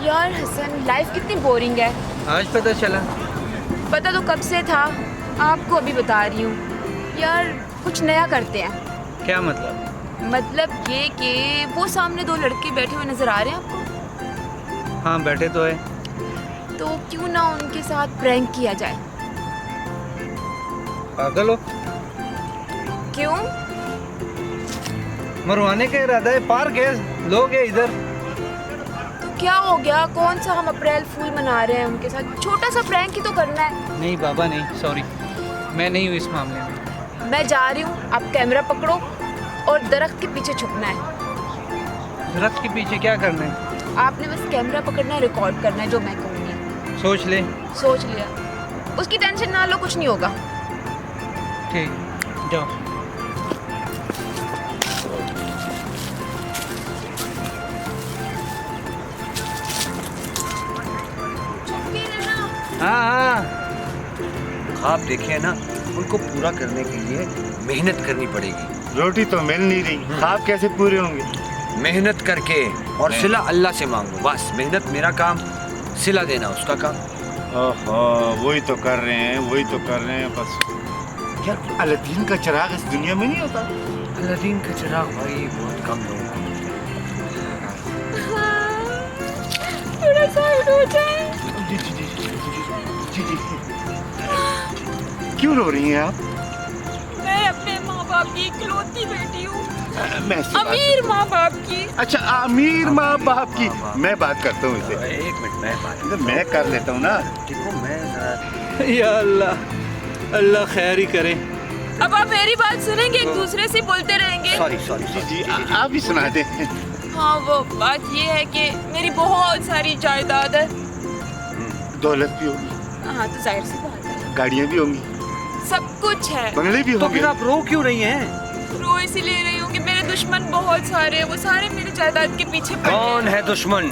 यार हसन, लाइफ कितनी बोरिंग है। आज पता चला। पता तो कब से था, आपको अभी बता रही हूँ। यार कुछ नया करते हैं। क्या मतलब? मतलब ये कि वो सामने दो लड़के बैठे हुए नजर आ रहे हैं आपको। हाँ बैठे तो है। तो क्यों ना उनके साथ प्रैंक किया जाए। पागल हो? क्यों? मरवाने का इरादा है? पार्क है, लोग है इधर। तो क्या हो गया, कौन सा हम अप्रैल फूल मना रहे हैं उनके साथ। छोटा सा प्रैंक ही तो करना है। नहीं बाबा नहीं, सॉरी, मैं नहीं हूँ इस मामले में। मैं जा रही हूँ, आप कैमरा पकड़ो और दरख्त के पीछे छुपना है। दरख्त के पीछे क्या करना है? आपने बस कैमरा पकड़ना है, रिकॉर्ड करना है जो मैं कहूँगी। सोच ले। सोच लिया, उसकी टेंशन ना लो, कुछ नहीं होगा। ठीक, जाओ। हाँ हाँ। ख्वाब देखे ना, उनको पूरा करने के लिए मेहनत करनी पड़ेगी। रोटी तो मिल नहीं रही, ख्वाब कैसे पूरे होंगे? मेहनत करके और सिला अल्लाह से मांगो। बस मेहनत मेरा काम, सिला देना उसका काम। ओहो, वही तो कर रहे हैं, वही तो कर रहे हैं बस। यार अलादीन का चिराग इस दुनिया में नहीं होता। अलादीन का चिराग भाई बहुत कम लोगों को। थोड़ा साइड हो जाए। जी जी जी जी जी। क्यों रो रही हैं आप? मैं अपने माँ बाप की इकलौती बेटी हूँ, मैं इससे बात अमीर माँ बाप की। अच्छा, अमीर माँ बाप की। मैं बात करता हूँ इसे। एक मिनट, मैं बात मैं कर लेता हूँ ना। देखो मैं या अल्लाह, अल्लाह खैर ही करे। अब आप मेरी बात सुनेंगे, एक दूसरे से बोलते रहेंगे। सॉरी सॉरी जी जी, आप ही सुना दें। हाँ, वो बात ये है कि मेरी बहुत सारी जायदाद है। दौलत भी होगी, हाँ तो जाहिर सी बात है, गाड़ियाँ भी होंगी, सब कुछ है। बंगले भी तो होंगे। फिर आप रो क्यों रही हैं? रो इसीलिए रही हूँ कि मेरे दुश्मन बहुत सारे हैं, वो सारे मेरी जायदाद के पीछे पड़े हैं। कौन है दुश्मन?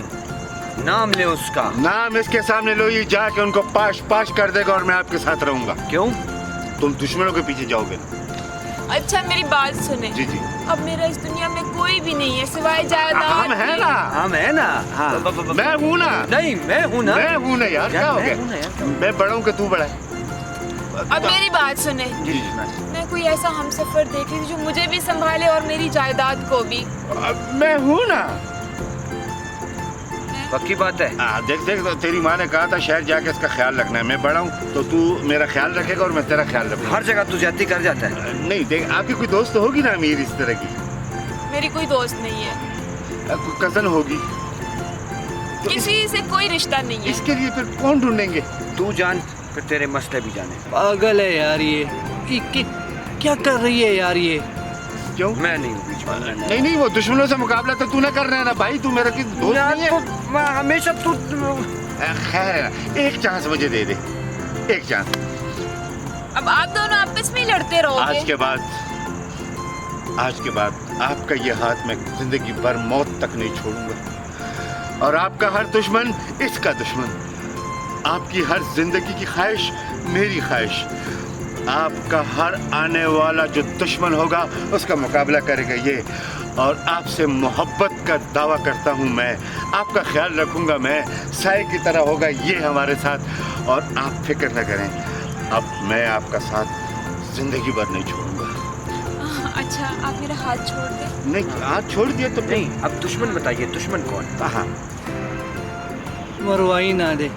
नाम ले उसका। नाम इसके सामने लो, ये जाके उनको पाश पाश कर देगा और मैं आपके साथ रहूंगा। क्यों? तुम दुश्मनों के पीछे जाओगे ना। अच्छा मेरी बात सुने। जी जी। अब मेरा इस दुनिया में कोई भी नहीं है सिवाय जायदाद हम हैं के। ना। हम है ना। हाँ, मैं हूँ ना। नहीं, मैं हूँ ना। मैं हूँ ना यार, क्या हो मैं हूँ ना गया? यार। मैं बड़ा हूँ कि तू बड़ा है? अब मेरी बात सुने। जी जी। मैं कोई ऐसा हमसफर देख रही थी जो मुझे भी संभाले और मेरी जायदाद को भी। मैं हूँ ना। पक्की बात है। देख देख, तो तेरी माँ ने कहा था शहर जाके इसका ख्याल रखना है। मैं बड़ा हूँ तो तू मेरा ख्याल रखेगा और मैं तेरा ख्याल रखूंगा। हर जगह तू जाती कर जाता है। नहीं देख, आपकी कोई दोस्त तो होगी ना अमीर इस तरह की? मेरी कोई दोस्त नहीं है, कोई कजन होगी तो किसी से कोई रिश्ता नहीं है। इसके लिए फिर कौन ढूंढेंगे? तू जान, फिर तेरे मसले भी जाने। पागल है यार ये। क्या कर रही है यार ये? क्यों? मैं नहीं हूँ बीच में। नहीं नहीं, वो दुश्मनों से मुकाबला तो तू ना कर रहा है ना भाई, तू मेरा किसी दोस्त नहीं है। तो मैं हमेशा तू खैर है ना, एक चांस मुझे दे दे, एक चांस। अब आप दोनों आपस में ही लड़ते रहोगे। आज के बाद आपका ये हाथ मैं जिंदगी भर मौत तक नहीं छोड़ूंगा। और आपका हर दुश्मन इसका दुश्मन, आपकी हर जिंदगी की ख्वाहिश मेरी ख्वाहिश, आपका हर आने वाला जो दुश्मन होगा उसका मुकाबला करेगा ये। और आपसे मोहब्बत का दावा करता हूँ मैं, आपका ख्याल रखूंगा मैं, साए की तरह होगा ये हमारे साथ। और आप फिक्र न करें, अब मैं आपका साथ जिंदगी भर नहीं छोड़ूंगा। अच्छा आप मेरा हाथ छोड़ दे। नहीं, हाथ छोड़ दिया तो नहीं। अब दुश्मन बताइए, दुश्मन कौन? हाँ, मरवाई ना दे।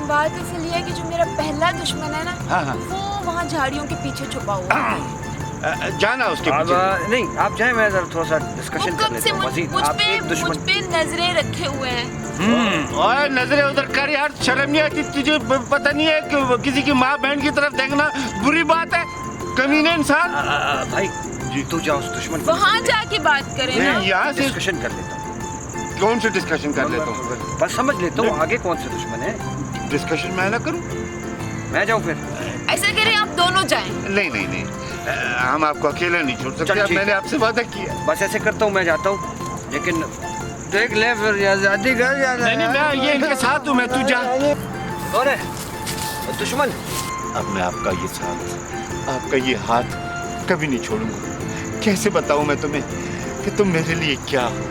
बात इसलिए है कि जो मेरा पहला दुश्मन है ना, हाँ। वो वहाँ झाड़ियों के पीछे छुपा हुआ है। जाना उसके अब पीछे। नहीं, आप जाए, मैं जरा थोड़ा सा डिस्कशन वो कर कब लेता से हूँ। मजीद मुझ आप एक पे दुश्मन। नजरें रखे हुए हैं। और नजरें उधर कर यार, शर्म नहीं आती तुझे? पता नहीं है कि किसी की माँ बहन की तरफ देखना बुरी बात है? कमीने इंसान। भाई जी, तू जा उस दुश्मन को। वहाँ जाके बात करें ना। मैं यहाँ से डिस्कशन कर लेता हूँ। कौन सी डिस्कशन कर लेता हूँ? बस समझ लेता हूँ आगे कौन से दुश्मन है। डिस्कशन मैं ना करूँ? मैं जाऊँ फिर? ऐसा करें आप दोनों जाएं। नहीं नहीं नहीं, हम आपको अकेला नहीं छोड़ चल, सकते। ठीक। मैंने आपसे वादा किया। बस ऐसे करता हूँ, मैं जाता हूँ, लेकिन देख ले फिर आजादी कर जाना। नहीं नहीं, मैं ये इनके साथ हूँ, मैं तू जा। और है दुश्मन। अब मैं आपका ये साथ, आपका ये हाथ कभी नहीं छोड़ूंगा। कैसे बताऊँ मैं तुम्हें कि तुम मेरे लिए क्या हो?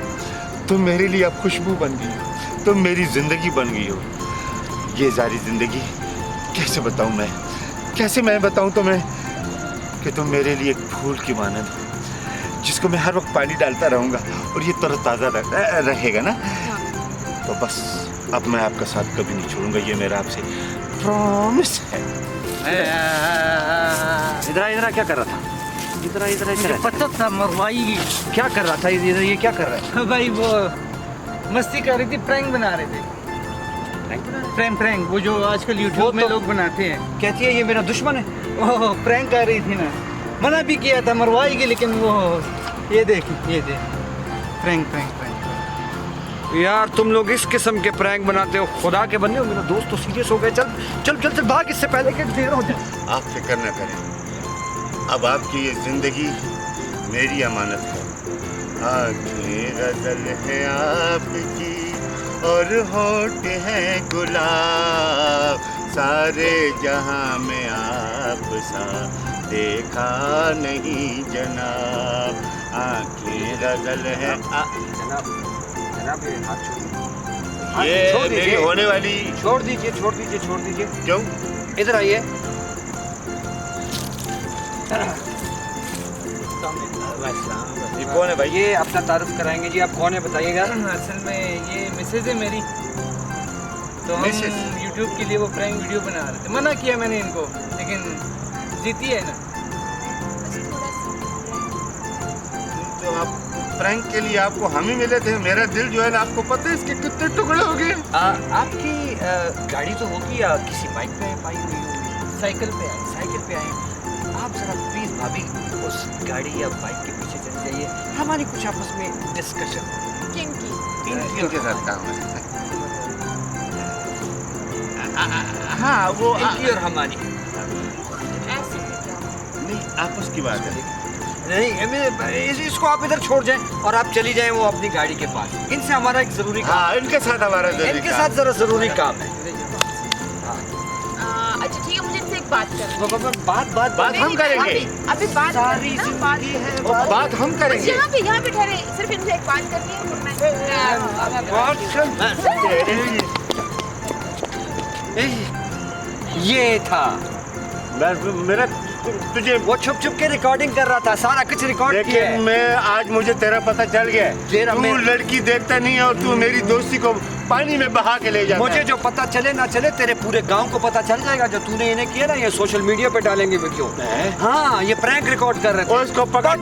तुम मेरे लिए अब खुशबू बन गई, तुम मेरी जिंदगी बन गई हो। ये सारी जिंदगी कैसे बताऊं मैं, कैसे मैं बताऊं तुम्हें कि तुम मेरे लिए एक फूल की मानद हो, जिसको मैं हर वक्त पानी डालता रहूंगा और ये तरोताज़ा रहेगा ना। तो बस अब मैं आपका साथ कभी नहीं छोड़ूंगा, ये मेरा आपसे प्रॉमिस है। इधर क्या कर रहा था? इधर मुझे पता था मरवाई। क्या कर रहा था इधर? ये क्या कर रहा है? भाई वो मस्ती कर रही थी, प्रैंक बना रहे थे। प्रैंक वो जो आजकल यूट्यूब में लोग बनाते हैं। कहती है ये मेरा दुश्मन है। ओह प्रैंक कर रही थी ना, मना भी किया था मरवाएगी, लेकिन वो ये देख प्रैंक यार तुम लोग इस किस्म के प्रैंक बनाते हो, खुदा के बंदे हो। मेरा दोस्त तो सीरियस हो गए। चल भाग इससे पहले कि देर हो जाए। आप फिक्र न करें, अब आपकी ये जिंदगी मेरी अमानत है। आँखें गजल है आपकी और होठ है गुलाब, सारे जहां में आप सा देखा नहीं जनाब। आँखें गजल है जनाब ये हाथ छोड़ ये छोड़ दीजिए। मेरी होने वाली। छोड़ दीजिए। क्यों? इधर आइए। ये कौन है भाई? ये अपना तारुफ कराएंगे जी। आप कौन है बताइएगा? असल में ये मिसेज है मेरी, तो हम मिसेज? यूट्यूब के लिए वो प्रैंक वीडियो बना रहे थे। मना किया मैंने इनको, लेकिन जीती है ना। तो आप प्रैंक के लिए आपको हम ही मिले थे। मेरा दिल जो है ना, आपको पता है इसके कितने टुकड़े हो गए। आपकी गाड़ी तो होगी या किसी बाइक पे पाई हुई होगी? साइकिल पे आए। आप जरा प्लीज भाभी उस गाड़ी या बाइक के पीछे चले जाइए, हमारी कुछ आपस में डिस्कशन। इनके साथ काम है। हाँ वो इनकी और हमारी नहीं, आपस की बात है। नहीं, इसको आप इधर छोड़ जाएं और आप चली जाएं वो अपनी गाड़ी के पास। इनसे हमारा एक जरूरी काम। हाँ इनके साथ हमारा इनके साथ जरा जरूरी काम है। अच्छा ठीक है, मुझे इनसे एक बात करनी है। बात हम करेंगे। अभी बात सारी करनी है ना, बात जिंदगी है और बात हम बस करेंगे। यहाँ पे ठहरे, सिर्फ इनसे एक बात करनी है। ये था मेरा तुझे वो छुप के रिकॉर्डिंग कर रहा था, सारा कुछ रिकॉर्ड किया है। लेकिन मैं आज मुझे तेरा पता चल गया। तेरा तू लड़की देखता नहीं है और तू मेरी दोस्ती को पानी में बहा के ले जाता मुझे है। जो पता चले ना चले, तेरे पूरे गांव को पता चल जाएगा। जो तूने इन्हें किया ना, ये सोशल मीडिया पे डालेंगे वीडियो। हाँ, ये प्रैंक रिकॉर्ड कर रहे थे। उसको पकड़।